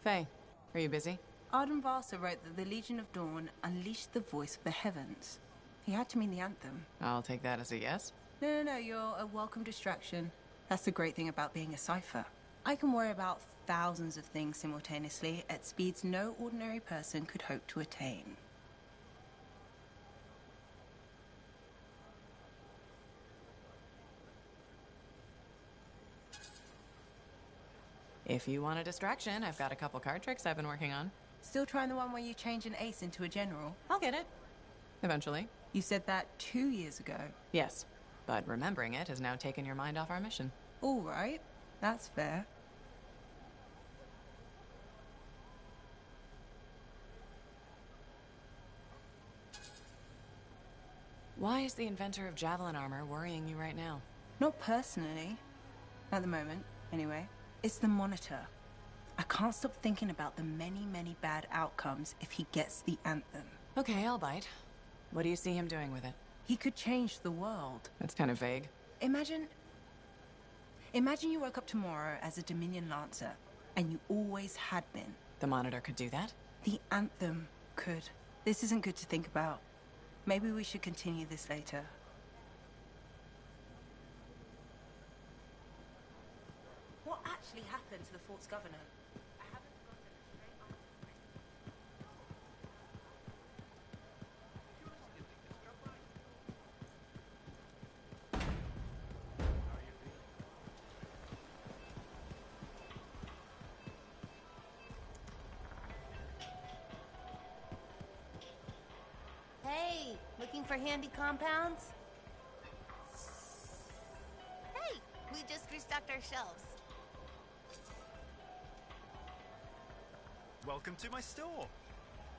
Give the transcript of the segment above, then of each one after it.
Faye, are you busy? Arden Vasa wrote that the Legion of Dawn unleashed the voice of the heavens. He had to mean the anthem. I'll take that as a yes. No, you're a welcome distraction. That's the great thing about being a cipher. I can worry about thousands of things simultaneously at speeds no ordinary person could hope to attain. If you want a distraction, I've got a couple card tricks I've been working on. Still trying the one where you change an ace into a general? I'll get it. Eventually. You said that 2 years ago. Yes, but remembering it has now taken your mind off our mission. All right, that's fair. Why is the inventor of javelin armor worrying you right now? Not personally. At the moment, anyway. It's the monitor. I can't stop thinking about the many bad outcomes if he gets the anthem. Okay, I'll bite. What do you see him doing with it? He could change the world. That's kind of vague. Imagine you woke up tomorrow as a Dominion Lancer, and you always had been. The monitor could do that? The anthem could. This isn't good to think about. Maybe we should continue this later. What actually happened to the fort's governor? I haven't gotten a straight answer. Hey, looking for handy compounds? Hey, we just restocked our shelves. Welcome to my store.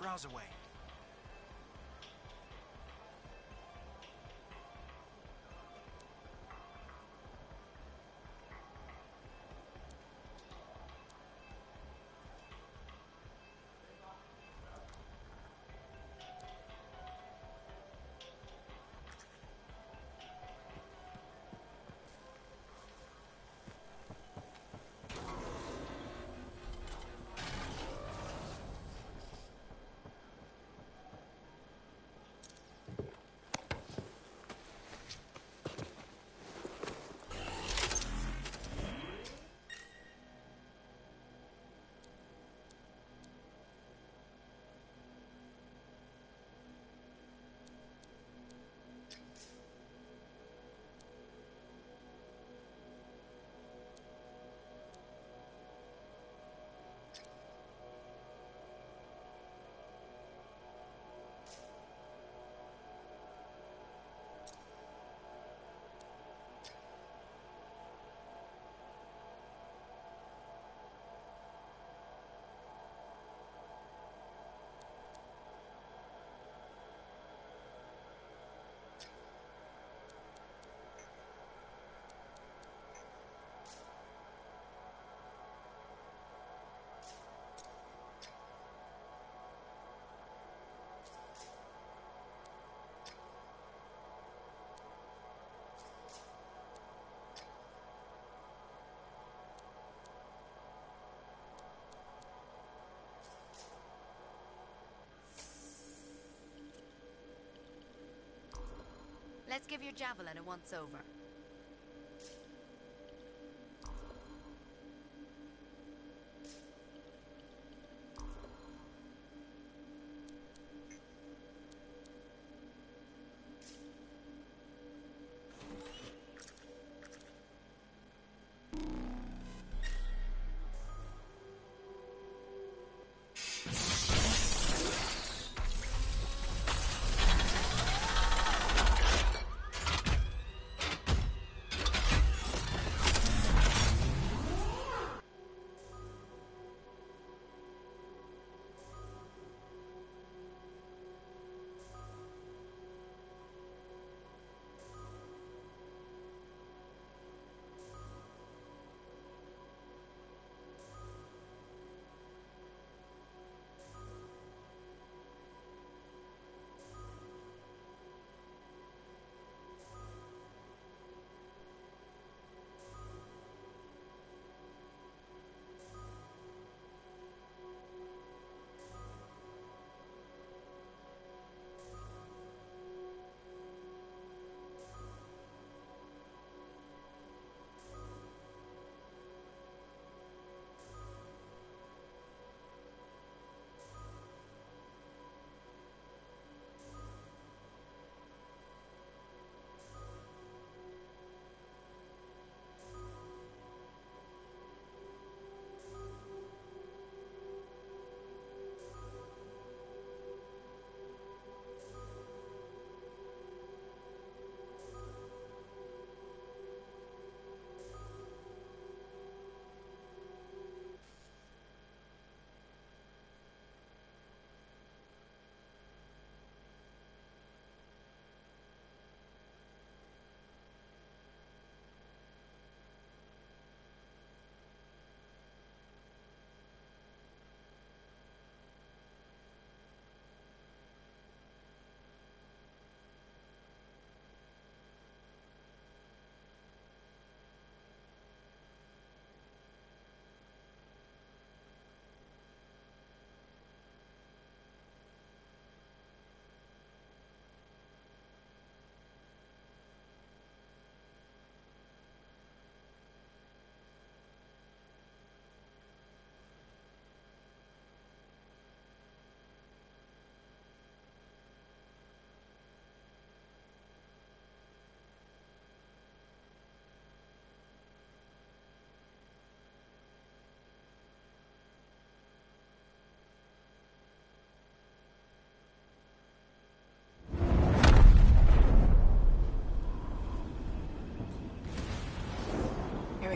Browse away. Let's give your javelin a once-over.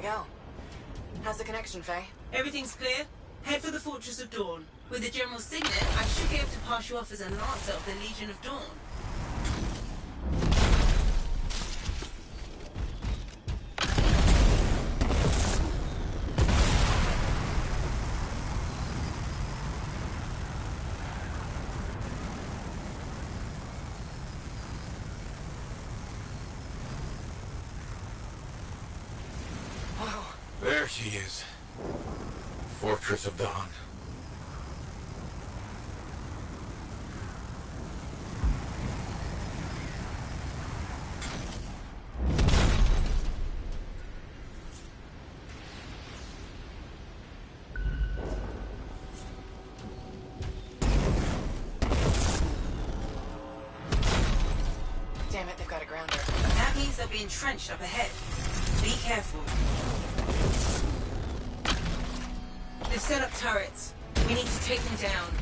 go. How's the connection, Faye? Everything's clear. Head for the Fortress of Dawn. With the General Signet, I should be able to pass you off as a lancer of the Legion of Dawn. There she is. Fortress of Dawn. Damn it, they've got a grounder. That means they'll be entrenched up ahead. Be careful. They've set up turrets. We need to take them down.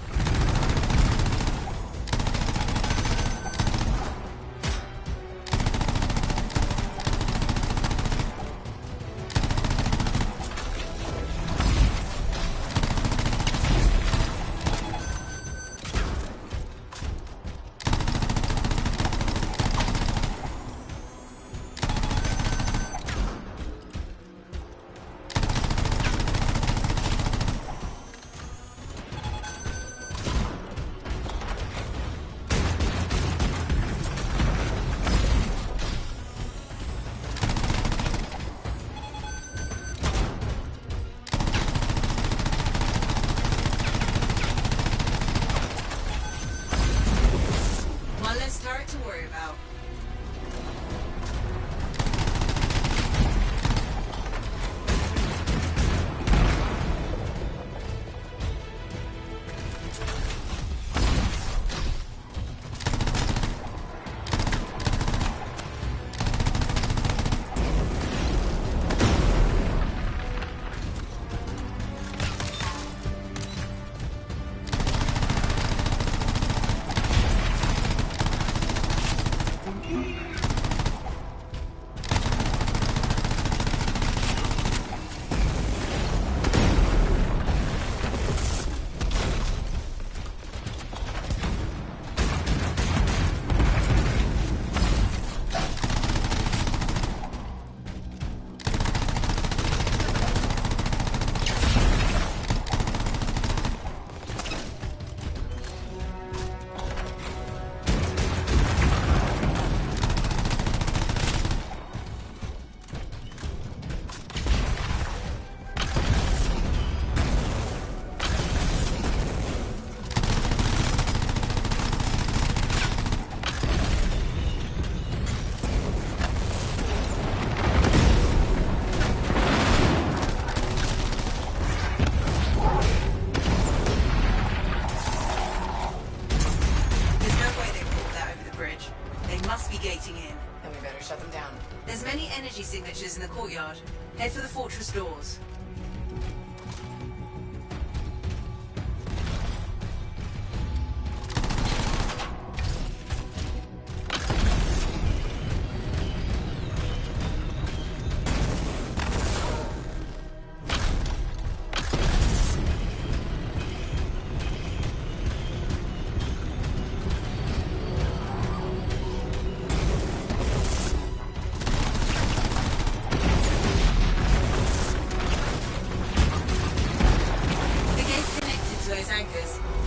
Signatures in the courtyard. Head for the fortress doors.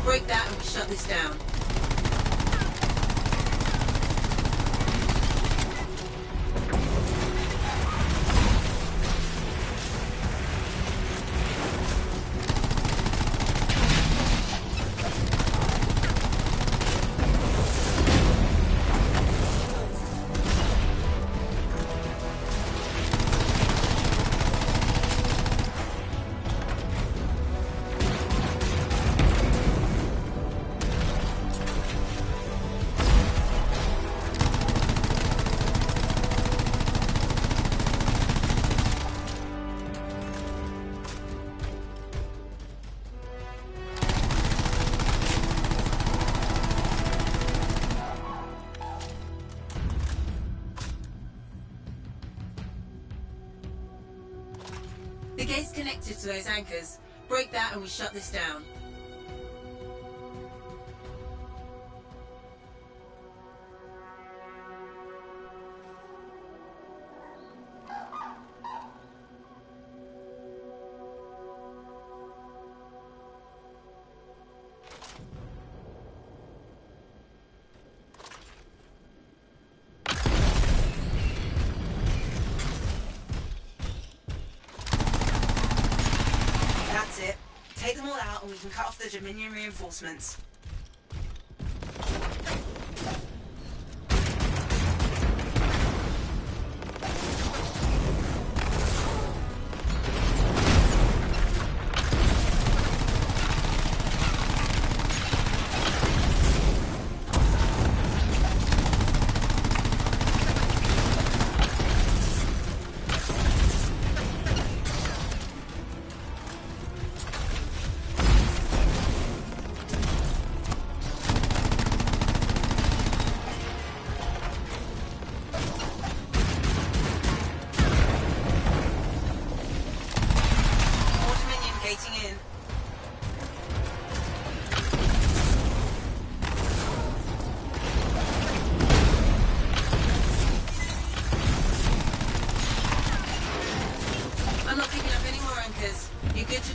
Break that and we shut this down. gate's connected to those anchors. Break that and we shut this down. That's it. Take them all out and we can cut off the Dominion reinforcements.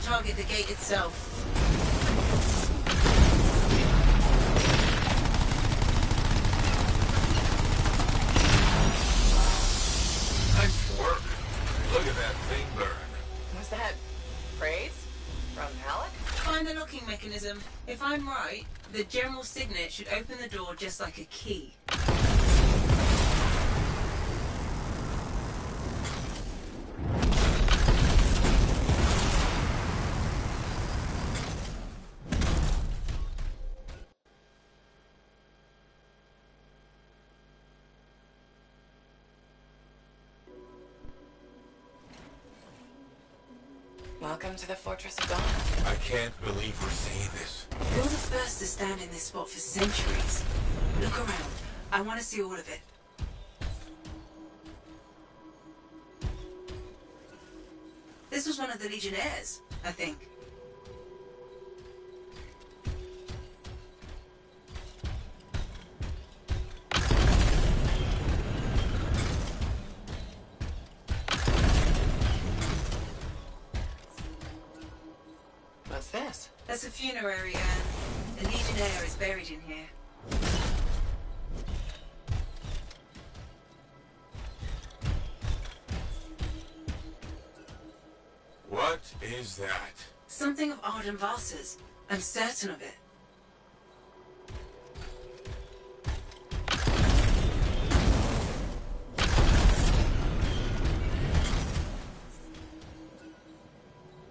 Target the gate itself. Nice work. Look at that thing burn. Was that praise from Alec? Find the locking mechanism. If I'm right, the general signet should open the door just like a key. Welcome to the Fortress of Dawn. I can't believe we're seeing this. You're the first to stand in this spot for centuries. Look around. I want to see all of it. This was one of the Legionnaires, I think. What's this? That's a funerary urn. A Legionnaire is buried in here. What is that? Something of Arden Vasa's. I'm certain of it.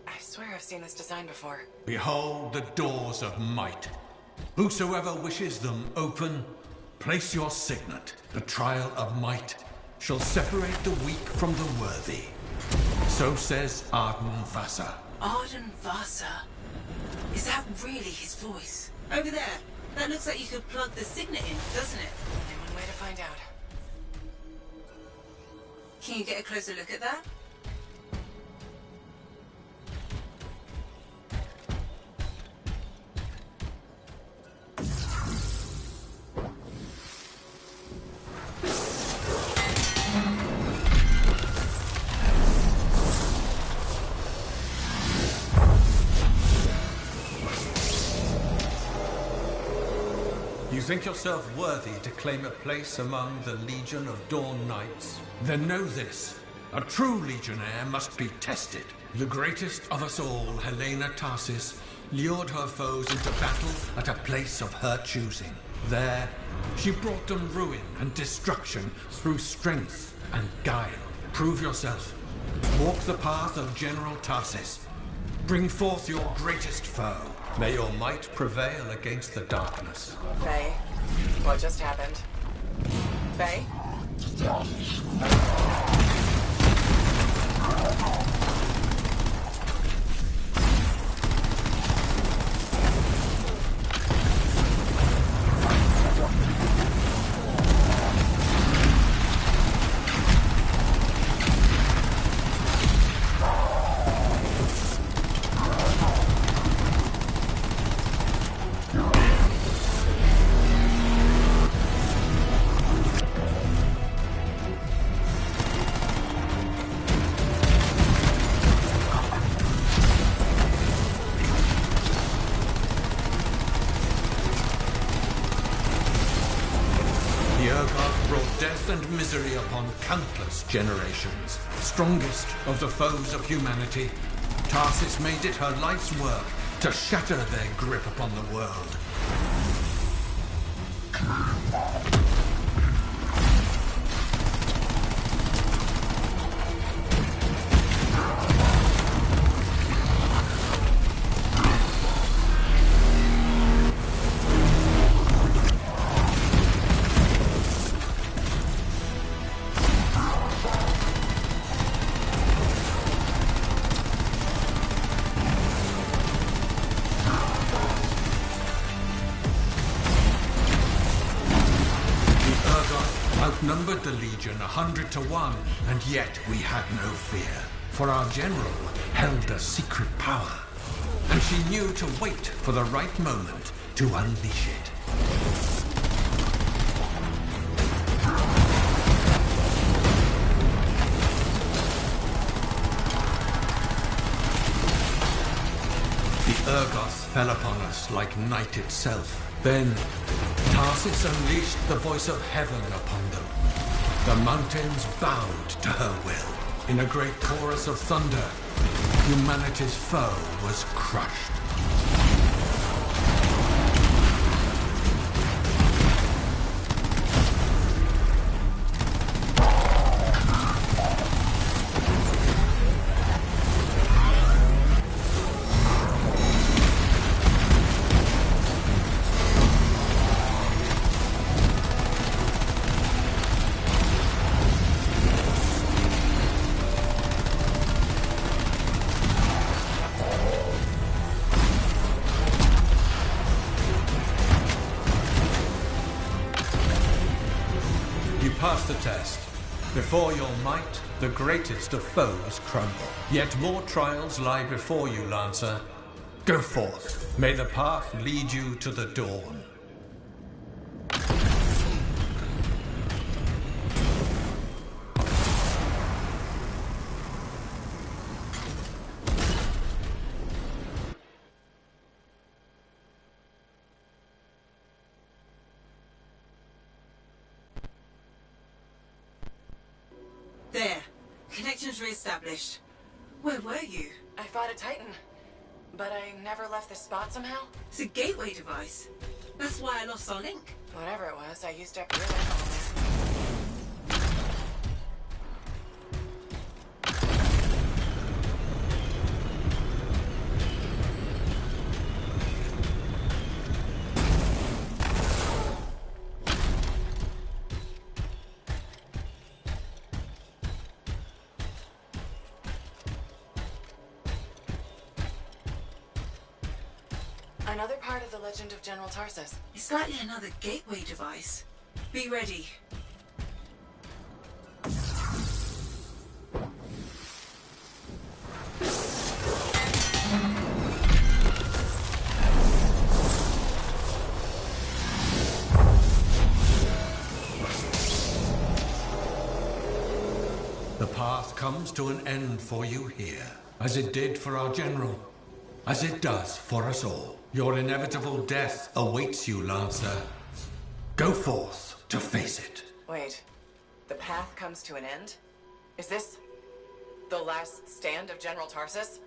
I swear I've seen this design before. Behold the doors of might. Whosoever wishes them open, place your signet. The trial of might shall separate the weak from the worthy. So says Arden Vasa. Arden Vasa? Is that really his voice? Over there. That looks like you could plug the signet in, doesn't it? Only one way to find out. Can you get a closer look at that? You think yourself worthy to claim a place among the Legion of Dawn Knights? Then know this. A true Legionnaire must be tested. The greatest of us all, Helena Tarsis, lured her foes into battle at a place of her choosing. There, she brought them ruin and destruction through strength and guile. Prove yourself. Walk the path of General Tarsis. Bring forth your greatest foe. May your might prevail against the darkness. Faye, what just happened? Faye? death and misery upon countless generations. Strongest of the foes of humanity, Tarsis made it her life's work to shatter their grip upon the world. Outnumbered the Legion 100 to 1, and yet we had no fear. For our general held a secret power, and she knew to wait for the right moment to unleash it. The Urgoth fell upon us like night itself. Then, Tarsis unleashed the voice of heaven upon them. The mountains bowed to her will. In a great chorus of thunder, humanity's foe was crushed. Pass the test. Before your might, the greatest of foes crumble. Yet more trials lie before you, Lancer. Go forth. May the path lead you to the dawn. There. Connections re-established. Where were you? I fought a Titan, but I never left this spot somehow. It's a gateway device. That's why I lost our link. Whatever it was, I used up your life. Another part of the legend of General Tarsis. It's likely another gateway device. Be ready. The path comes to an end for you here, as it did for our general, as it does for us all. Your inevitable death awaits you, Lancer. Go forth to face it. Wait, the path comes to an end? Is this the last stand of General Tarsis?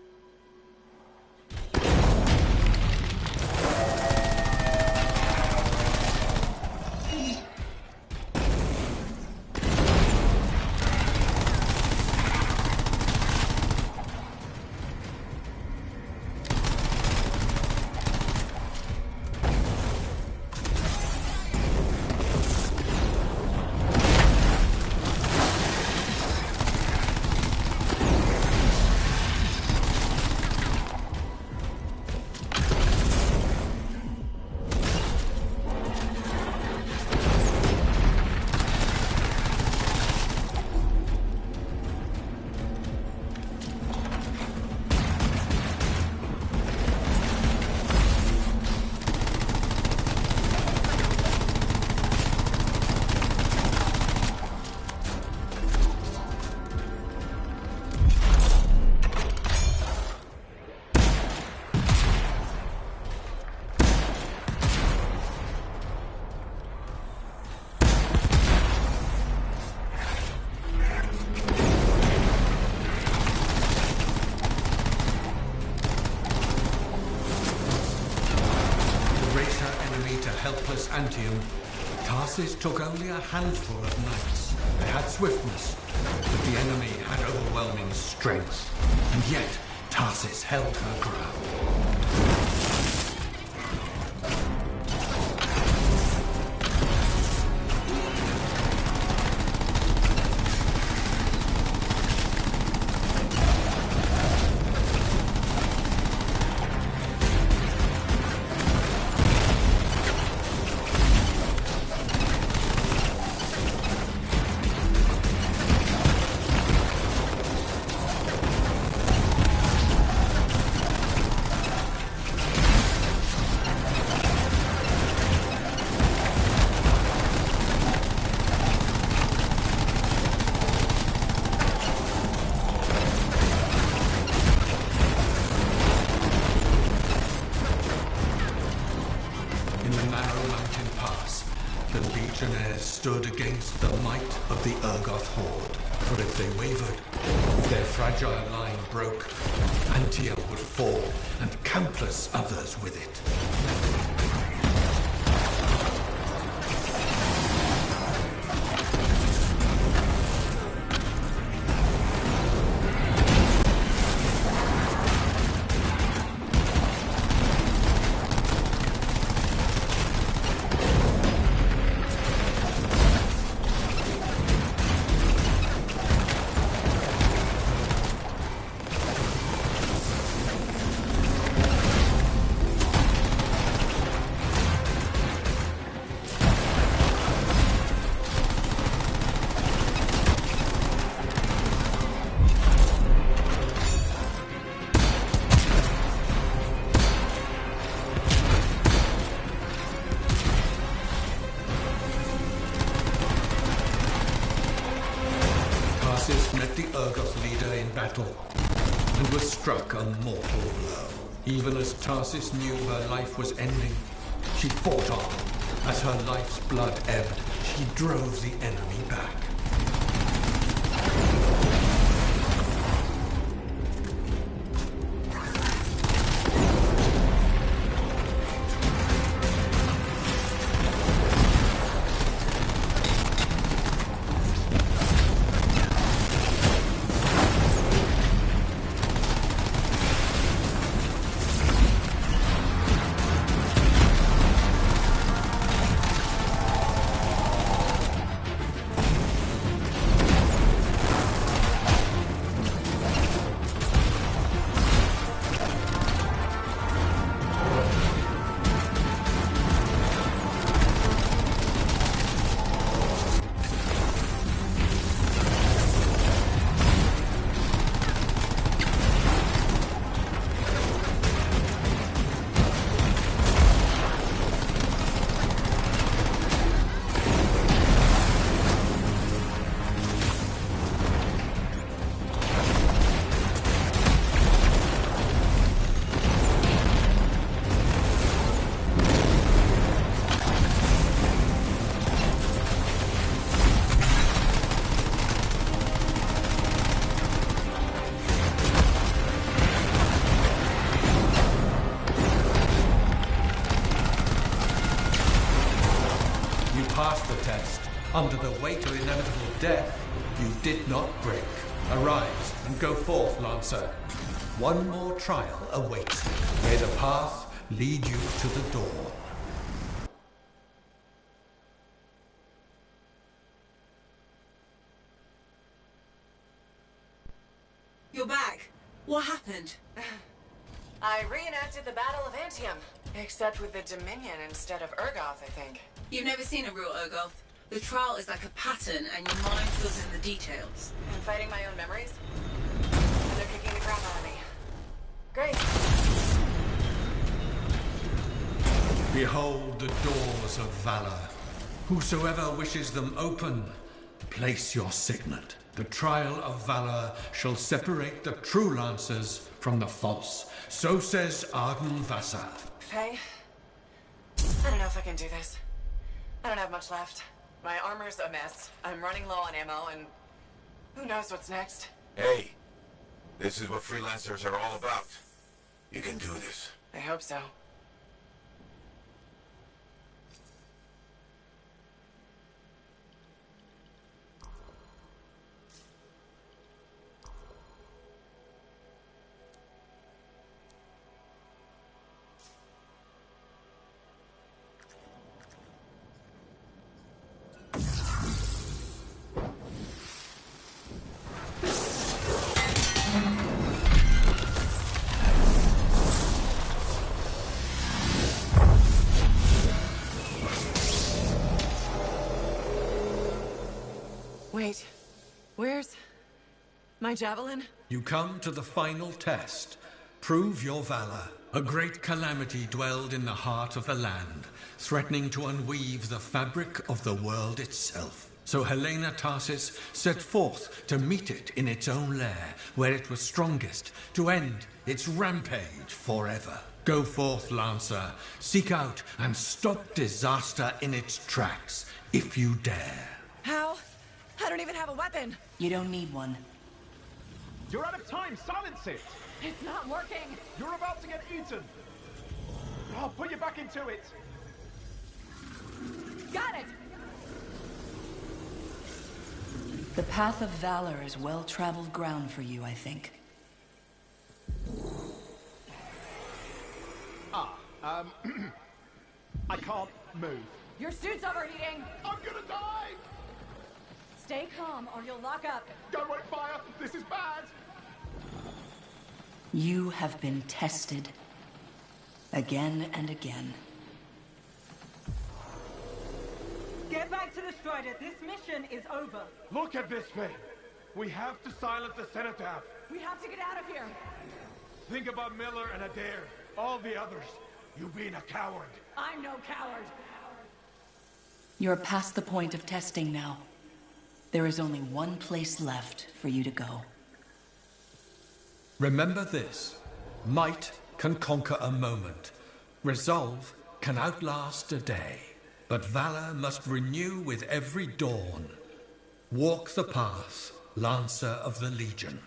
helpless Antium, Tarsis took only a handful of knights. They had swiftness, but the enemy had overwhelming strength. And yet, Tarsis held her ground. Stood against the might of the Urgoth horde. For if they wavered, if their fragile line broke, Antium would fall, and countless others with it. Met the Urgoth leader in battle, and was struck a mortal blow. Even as Tarsis knew her life was ending, she fought on. As her life's blood ebbed, she drove the enemy back. Passed the test. Under the weight of inevitable death, you did not break. Arise and go forth, Lancer. One more trial awaits. May the path lead you to the door. You're back. What happened? I reenacted the Battle of Antium, except with the Dominion instead of Urgoth, I think. You've never seen a real Urgoth. The trial is like a pattern, and your mind fills in the details. I'm fighting my own memories, and they're kicking the crap out of me. Great. Behold the doors of valor. Whosoever wishes them open, place your signet. The trial of valor shall separate the true Lancers from the false. So says Arden Vassar. Faye, I don't know if I can do this. I don't have much left. My armor's a mess. I'm running low on ammo, and who knows what's next? Hey, this is what freelancers are all about. You can do this. I hope so. My javelin? You come to the final test. Prove your valor. A great calamity dwelled in the heart of the land, threatening to unweave the fabric of the world itself. So Helena Tarsis set forth to meet it in its own lair, where it was strongest, to end its rampage forever. Go forth, Lancer. Seek out and stop disaster in its tracks, if you dare. How? I don't even have a weapon. You don't need one. You're out of time! Silence it! It's not working. You're about to get eaten! I'll put you back into it! Got it! The path of valor is well-traveled ground for you, I think. I can't move. Your suit's overheating. I'm gonna die! Stay calm or you'll lock up. Don't wait fire! This is bad! You have been tested. Again and again. Get back to the Strider. This mission is over. Look at this thing! We have to silence the Cenotaph! We have to get out of here. Think about Miller and Adair. All the others. You being a coward. I'm no coward. You're past the point of testing now. There is only one place left for you to go. Remember this. Might can conquer a moment. Resolve can outlast a day. But valor must renew with every dawn. Walk the path, Lancer of the Legion.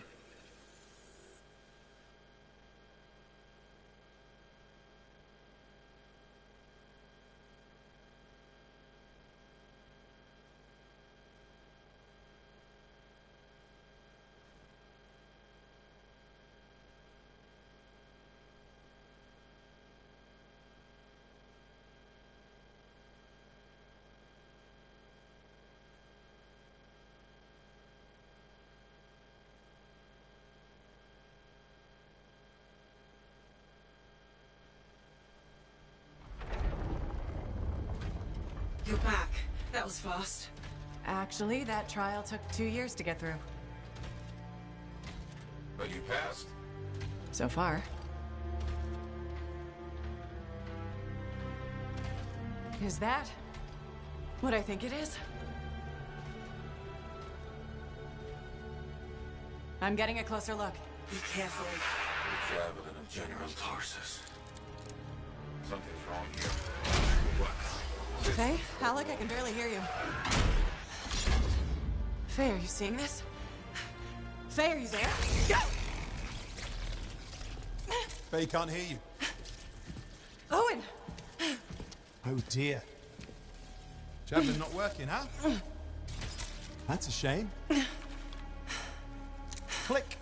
You're back. That was fast. Actually, that trial took 2 years to get through. But you passed. So far. Is that what I think it is? I'm getting a closer look. Be careful. The javelin of General Tarsus. Something's wrong here. What? Faye? Alec, I can barely hear you. Faye, are you seeing this? Faye, are you there? Go! Faye can't hear you. Owen! Oh dear. Javelin not working, huh? That's a shame. Click.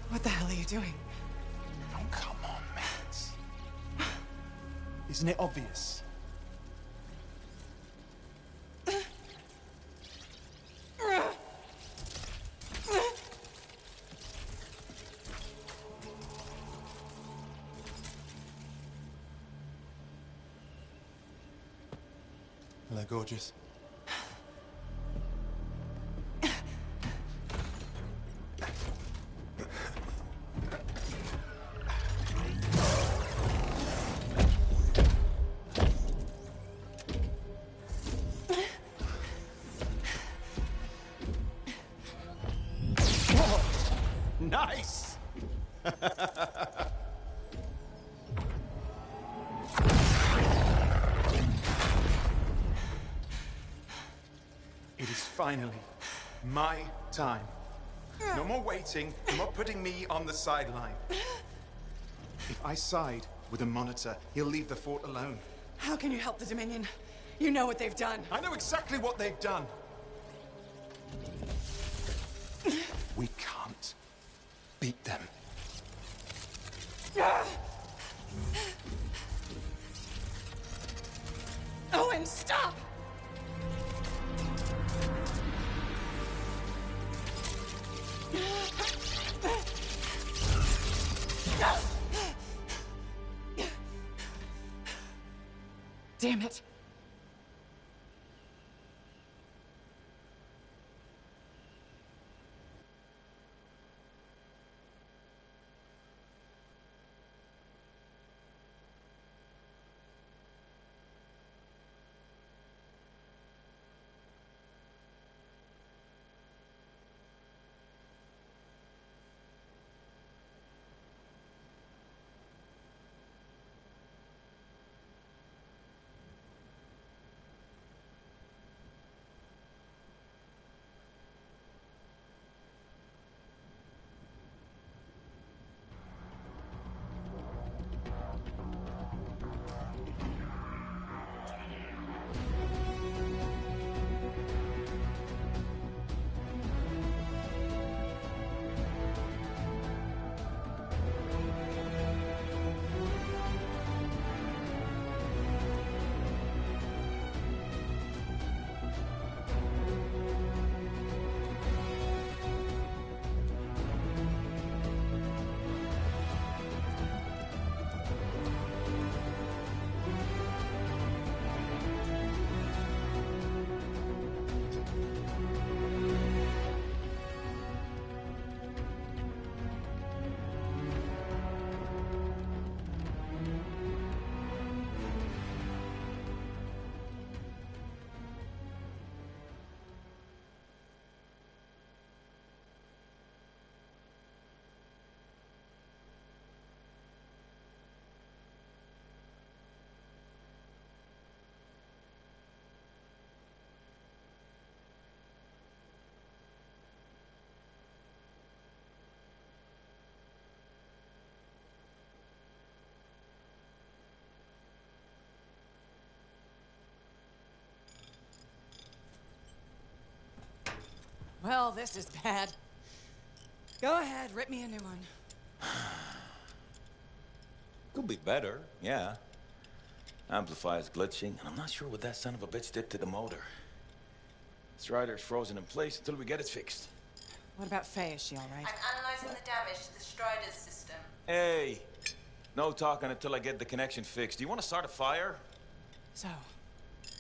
What the hell are you doing? Oh, come on, mates. Isn't it obvious? Hello, gorgeous. Nice! It is finally my time. No more waiting, no more putting me on the sideline. If I side with a monitor, he'll leave the fort alone. How can you help the Dominion? You know what they've done. I know exactly what they've done. We can't beat them. Owen, stop! Damn it. Well, this is bad. Go ahead, rip me a new one. Could be better, yeah. Amplifier's glitching, and I'm not sure what that son of a bitch did to the motor. Strider's frozen in place until we get it fixed. What about Faye? Is she all right? I'm analyzing the damage to the Strider's system. Hey, no talking until I get the connection fixed. Do you want to start a fire? So,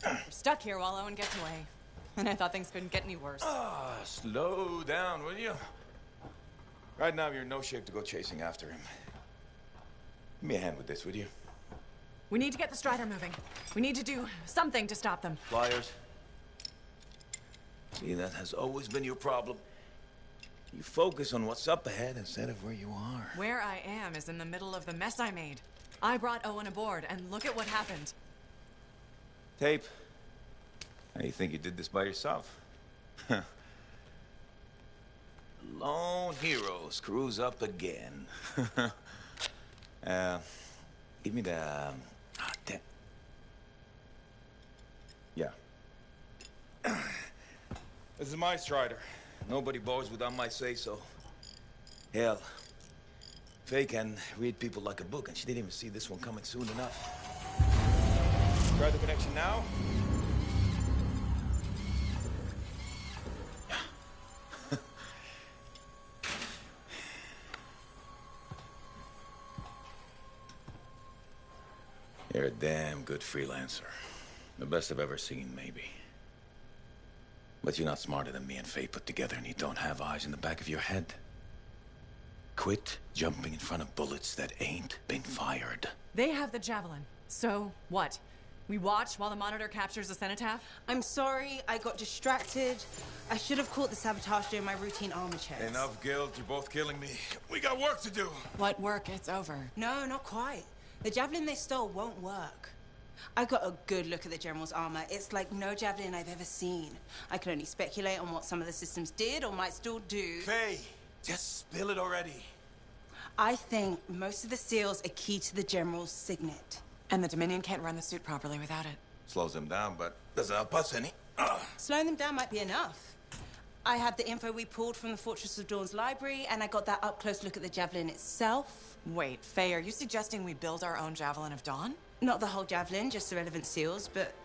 we're stuck here while Owen gets away. And I thought things couldn't get any worse. Slow down, will you? Right now, you're in no shape to go chasing after him. Give me a hand with this, would you? We need to get the Strider moving. We need to do something to stop them. Flyers. See, that has always been your problem. You focus on what's up ahead instead of where you are. Where I am is in the middle of the mess I made. I brought Owen aboard, and look at what happened. Tape. How you think you did this by yourself? Lone hero screws up again. Give me the... Yeah. This is my Strider. Nobody boards without my say-so. Hell, Faye can read people like a book, and she didn't even see this one coming soon enough. Try the connection now. You're a damn good freelancer. The best I've ever seen, maybe. But you're not smarter than me and Faye put together, and you don't have eyes in the back of your head. Quit jumping in front of bullets that ain't been fired. They have the Javelin. So, what? We watch while the monitor captures the cenotaph? I'm sorry, I got distracted. I should have caught the sabotage during my routine armor checks. Enough guilt, you're both killing me. We got work to do. What work? It's over. No, not quite. The Javelin they stole won't work. I got a good look at the General's armor. It's like no Javelin I've ever seen. I can only speculate on what some of the systems did or might still do. Faye, just spill it already. I think most of the seals are key to the General's signet. And the Dominion can't run the suit properly without it. Slows them down, but doesn't help us any. Slowing them down might be enough. I have the info we pulled from the Fortress of Dawn's library, and I got that up-close look at the Javelin itself. Wait, Faye, are you suggesting we build our own Javelin of Dawn? Not the whole Javelin, just the relevant seals, but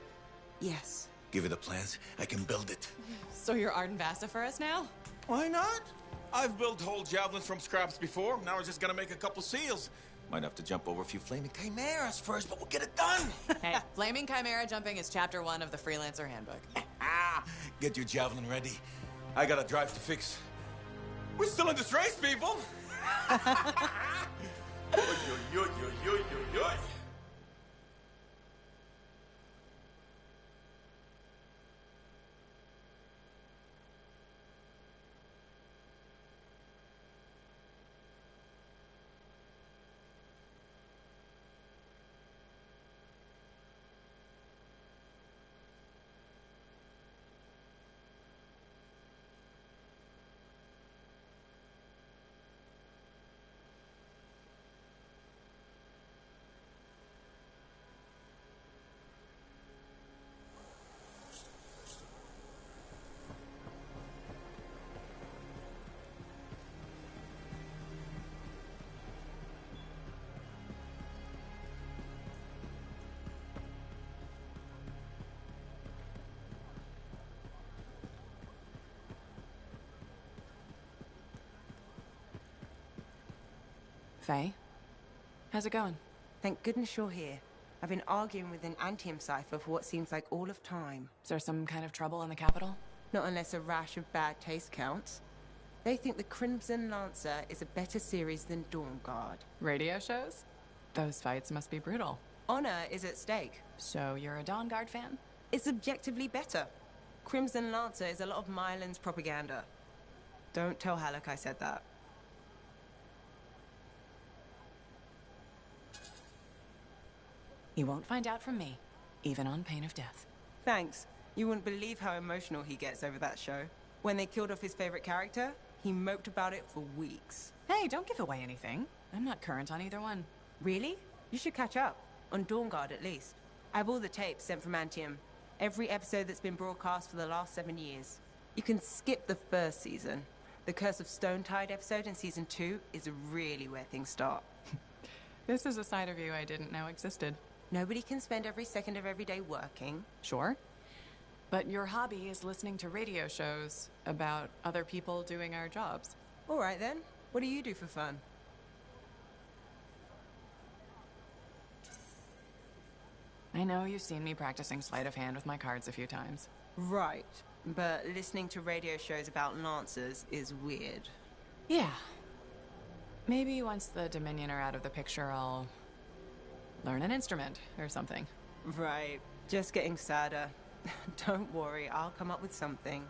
yes. Give me the plans, I can build it. So you're Arden Vassa for us now? Why not? I've built whole javelins from scraps before. Now we're just gonna make a couple seals. Might have to jump over a few flaming chimeras first, but we'll get it done. Hey, flaming chimera jumping is chapter 1 of the Freelancer Handbook. Get your javelin ready. I got a drive to fix. We're still in this race, people. Oy, oy, oy, oy, oy, oy, oy. Faye, how's it going? Thank goodness you're here. I've been arguing with an Antium cipher for what seems like all of time. Is there some kind of trouble in the capital? Not unless a rash of bad taste counts. They think the Crimson Lancer is a better series than Dawn Guard. Radio shows? Those fights must be brutal. Honor is at stake. So you're a Dawn Guard fan? It's objectively better. Crimson Lancer is a lot of Mylan's propaganda. Don't tell Halleck I said that. He won't find out from me, even on pain of death. Thanks. You wouldn't believe how emotional he gets over that show. When they killed off his favorite character, he moped about it for weeks. Hey, don't give away anything. I'm not current on either one. Really? You should catch up. On Dawn Guard, at least. I have all the tapes sent from Antium. Every episode that's been broadcast for the last 7 years. You can skip the first season. The Curse of Stone Tide episode in season 2 is really where things start. This is a side of you I didn't know existed. Nobody can spend every second of every day working. Sure. But your hobby is listening to radio shows about other people doing our jobs. All right then. What do you do for fun? I know you've seen me practicing sleight of hand with my cards a few times. Right. But listening to radio shows about Lancers is weird. Yeah. Maybe once the Dominion are out of the picture, I'll learn an instrument or something. Right. Just getting sadder. Don't worry, I'll come up with something.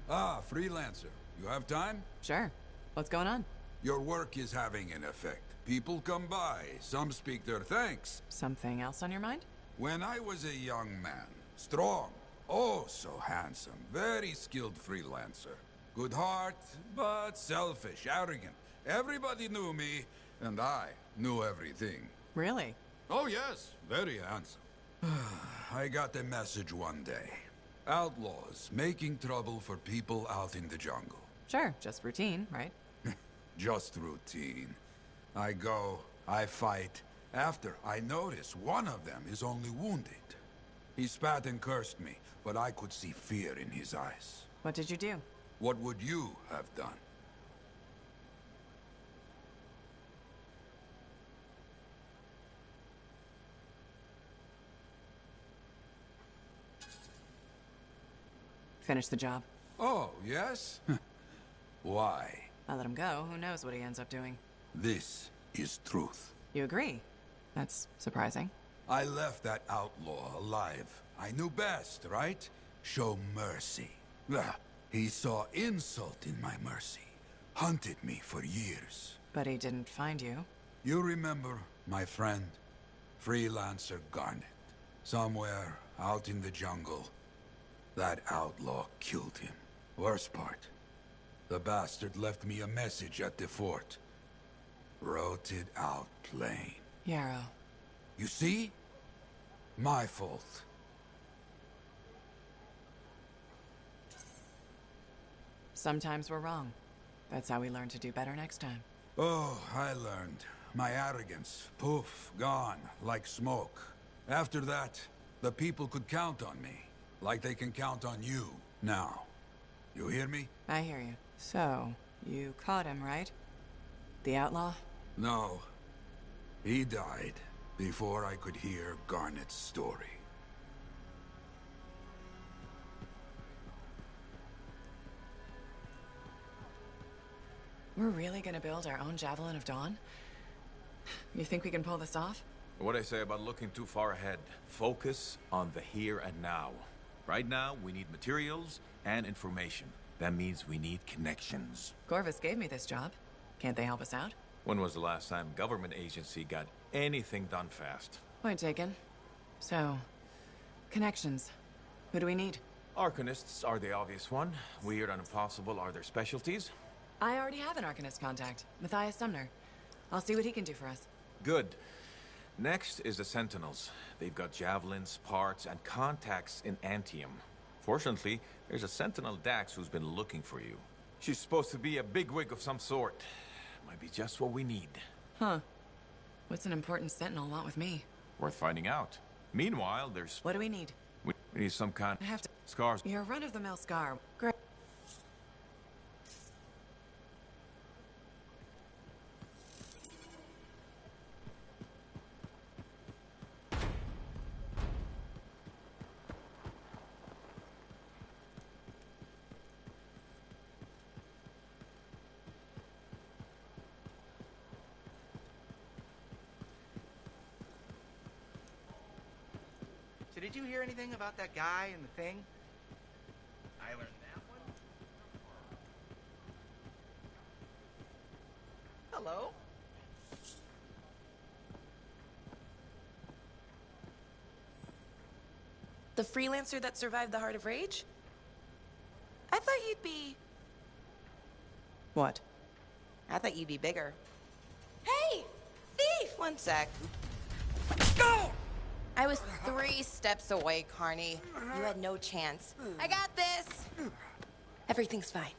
Ah, freelancer. You have time? Sure. What's going on? Your work is having an effect. People come by, some speak their thanks. Something else on your mind? When I was a young man, strong, oh so handsome, very skilled freelancer. Good heart, but selfish, arrogant. Everybody knew me, and I knew everything. Really? Oh yes, very handsome. I got a message one day. Outlaws making trouble for people out in the jungle. Sure, just routine, right? Just routine. I go, I fight. After, I notice one of them is only wounded. He spat and cursed me, but I could see fear in his eyes. What did you do? What would you have done? Finish the job. Oh, yes? Why? I let him go. Who knows what he ends up doing? This is truth. You agree? That's surprising. I left that outlaw alive. I knew best, right? Show mercy. He saw insult in my mercy. Hunted me for years. But he didn't find you. You remember my friend, freelancer Garnet. Somewhere out in the jungle, that outlaw killed him. Worst part, the bastard left me a message at the fort. Wrote it out plain. Yarrow. You see? My fault. Sometimes we're wrong. That's how we learn to do better next time. Oh, I learned. My arrogance, poof, gone, like smoke. After that, the people could count on me, like they can count on you now. You hear me? I hear you. So, you caught him, right? The outlaw? No. He died before I could hear Garnet's story. We're really gonna build our own Javelin of Dawn? You think we can pull this off? What I say about looking too far ahead. Focus on the here and now. Right now, we need materials and information. That means we need connections. Corvus gave me this job. Can't they help us out? When was the last time a government agency got anything done fast? Point taken. So, connections. Who do we need? Arcanists are the obvious one. Weird and impossible are their specialties. I already have an Arcanist contact, Matthias Sumner. I'll see what he can do for us. Good. Next is the Sentinels. They've got javelins, parts, and contacts in Antium. Fortunately, there's a Sentinel Dax who's been looking for you. She's supposed to be a bigwig of some sort. Might be just what we need. Huh. What's an important Sentinel want with me? Worth finding out. Meanwhile, there's... What do we need? We need some kind... I have to... Scars. You're a run-of-the-mill scar. Great. So did you hear anything about that guy and the thing? I learned that one. Hello? The freelancer that survived the Heart of Rage? I thought you'd be... What? I thought you'd be bigger. Hey! Thief! One sec. Go! I was 3 steps away, Carney. You had no chance. I got this! Everything's fine.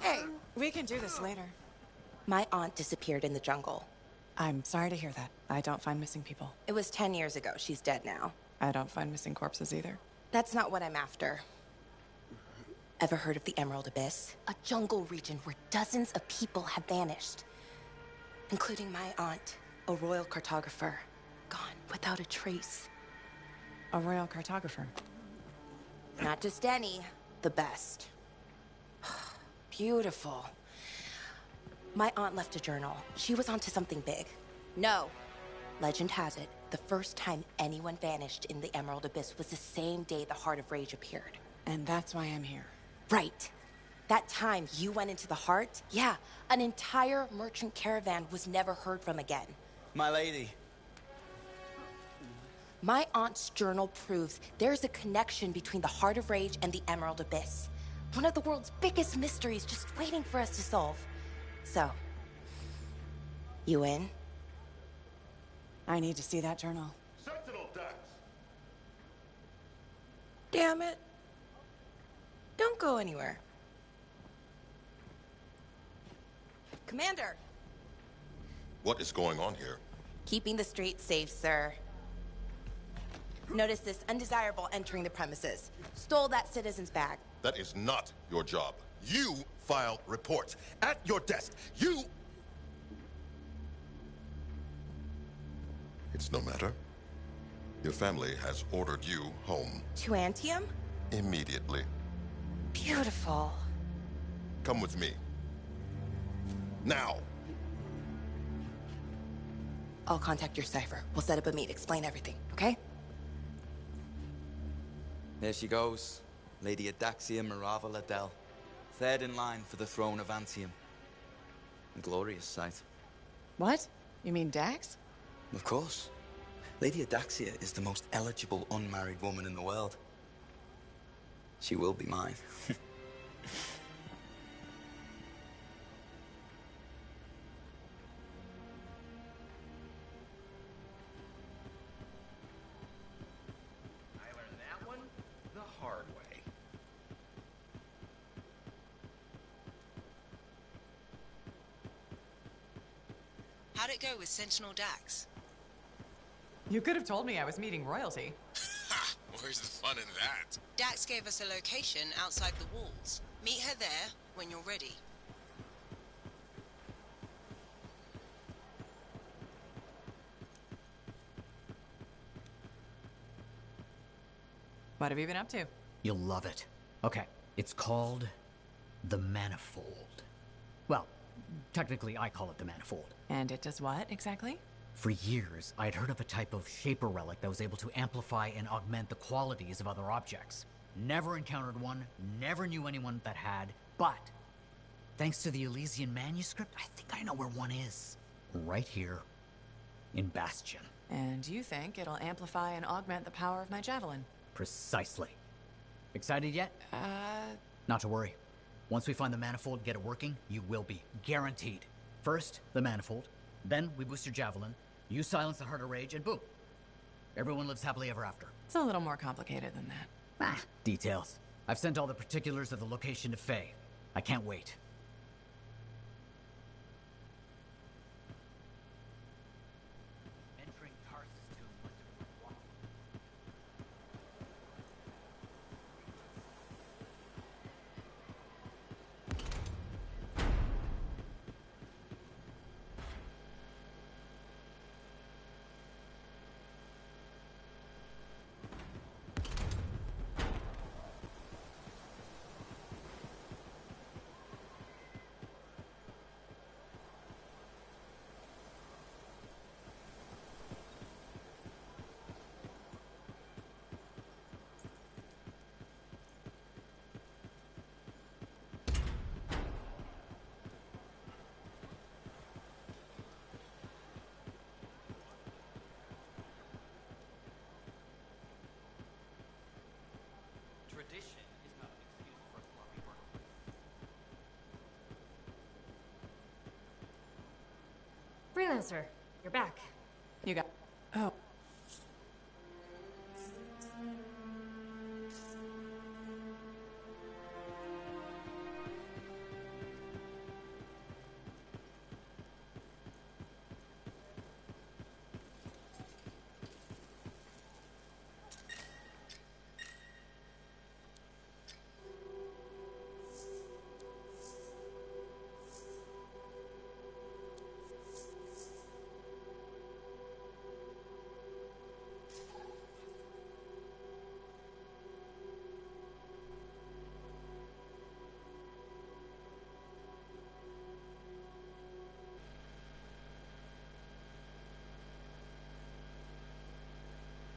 Hey, we can do this later. My aunt disappeared in the jungle. I'm sorry to hear that. I don't find missing people. It was 10 years ago. She's dead now. I don't find missing corpses either. That's not what I'm after. Ever heard of the Emerald Abyss? A jungle region where dozens of people have vanished. Including my aunt, a royal cartographer. Gone without a trace. A royal cartographer? Not just any, the best. Beautiful. My aunt left a journal. She was onto something big. No. Legend has it, the first time anyone vanished in the Emerald Abyss was the same day the Heart of Rage appeared. And that's why I'm here. Right. That time you went into the Heart, yeah, an entire merchant caravan was never heard from again. My lady. My aunt's journal proves there's a connection between the Heart of Rage and the Emerald Abyss. One of the world's biggest mysteries just waiting for us to solve. So, you in? I need to see that journal. Sentinel decks. Damn it. Don't go anywhere. Commander! What is going on here? Keeping the streets safe, sir. Notice this undesirable entering the premises. Stole that citizen's bag. That is not your job. You file reports at your desk. You... It's no matter. Your family has ordered you home. To Antium? Immediately. Beautiful. Come with me. Now! I'll contact your cipher. We'll set up a meet, explain everything, okay? There she goes. Lady Adaxia Mirava Ladell. Third in line for the throne of Antium. A glorious sight. What? You mean Dax? Of course. Lady Adaxia is the most eligible unmarried woman in the world. She will be mine. I learned that one the hard way. How'd it go with Sentinel Dax? You could have told me I was meeting royalty. Ha! Where's the fun in that? Dax gave us a location outside the walls. Meet her there when you're ready. What have you been up to? You'll love it. Okay, it's called the Manifold. Well, technically I call it the Manifold. And it does what, exactly? For years, I'd heard of a type of Shaper relic that was able to amplify and augment the qualities of other objects. Never encountered one, never knew anyone that had, but thanks to the Elysian manuscript, I think I know where one is. Right here in Bastion. And you think it'll amplify and augment the power of my javelin? Precisely. Excited yet? Not to worry. Once we find the Manifold and get it working, you will be. Guaranteed. First, the Manifold. Then we boost your javelin. You silence the Heart of Rage, and boom. Everyone lives happily ever after. It's a little more complicated than that. Ah, details. I've sent all the particulars of the location to Faye. I can't wait. Entering Tarsus' tomb must have been locked. Tradition is not an excuse for sloppy work. Freelancer, you're back.